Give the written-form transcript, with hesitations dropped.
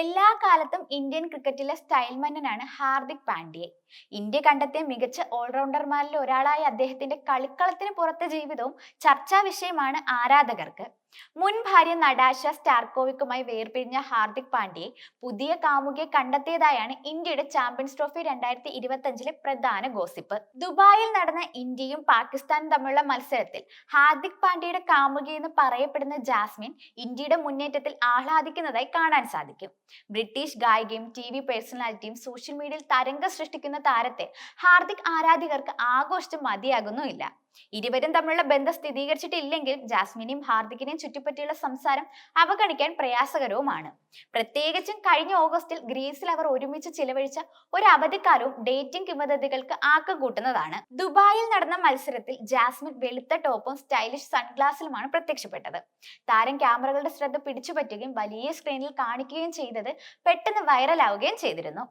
എല്ലാ കാലത്തും ഇന്ത്യൻ ക്രിക്കറ്റിലെ സ്റ്റൈൽ മന്നനാണ് ഹാർദിക് പാണ്ഡ്യ. ഇന്ത്യ കണ്ടെത്തിയ മികച്ച ഓൾറൗണ്ടർമാരിൽ ഒരാളായ അദ്ദേഹത്തിന്റെ കളിക്കളത്തിന് പുറത്തെ ജീവിതവും ചർച്ചാ വിഷയമാണ് ആരാധകർക്ക്. മുൻ ഭാര്യ നടാഷ സ്റ്റാർക്കോവിക്കുമായി വേർപിരിഞ്ഞ ഹാർദിക് പാണ്ഡ്യയെ പുതിയ കാമുകിയെ കണ്ടെത്തിയതായാണ് ഇന്ത്യയുടെ ചാമ്പ്യൻസ് ട്രോഫി 2025 പ്രധാന ഗോസിപ്പ്. ദുബായിൽ നടന്ന ഇന്ത്യയും പാകിസ്ഥാനും തമ്മിലുള്ള മത്സരത്തിൽ ഹാർദിക് പാണ്ഡ്യയുടെ കാമുകിയെന്ന് പറയപ്പെടുന്ന ജാസ്മിൻ ഇന്ത്യയുടെ മുന്നേറ്റത്തിൽ ആഹ്ലാദിക്കുന്നതായി കാണാൻ സാധിക്കും. ബ്രിട്ടീഷ് ഗായികയും TV പേഴ്സണാലിറ്റിയും സോഷ്യൽ മീഡിയയിൽ തരംഗം സൃഷ്ടിക്കുന്ന താരത്തെ ഹാർദിക് ആരാധകർക്ക് ആഘോഷിച്ച് മതിയാകുന്നുമില്ല. ഇരുവരും തമ്മിലുള്ള ബന്ധം സ്ഥിരീകരിച്ചിട്ടില്ലെങ്കിലും ജാസ്മിനെയും ഹാർദിക്കിനെയും ചുറ്റിപ്പറ്റിയുള്ള സംസാരം അവഗണിക്കാൻ പ്രയാസകരവുമാണ്. പ്രത്യേകിച്ചും കഴിഞ്ഞ ഓഗസ്റ്റിൽ ഗ്രീസിൽ അവർ ഒരുമിച്ച് ചിലവഴിച്ച ഒരു അവധിക്കാലവും ഡേറ്റിംഗ് കിംവദന്തികൾക്ക് ആക്കം കൂട്ടുന്നതാണ്. ദുബായിൽ നടന്ന മത്സരത്തിൽ ജാസ്മിൻ വെളുത്ത ടോപ്പും സ്റ്റൈലിഷ് സൺഗ്ലാസിലുമാണ് പ്രത്യക്ഷപ്പെട്ടത്. താരം ക്യാമറകളുടെ ശ്രദ്ധ പിടിച്ചുപറ്റുകയും വലിയ സ്ക്രീനിൽ കാണിക്കുകയും ചെയ്തത് പെട്ടെന്ന് വൈറലാവുകയും ചെയ്തിരുന്നു.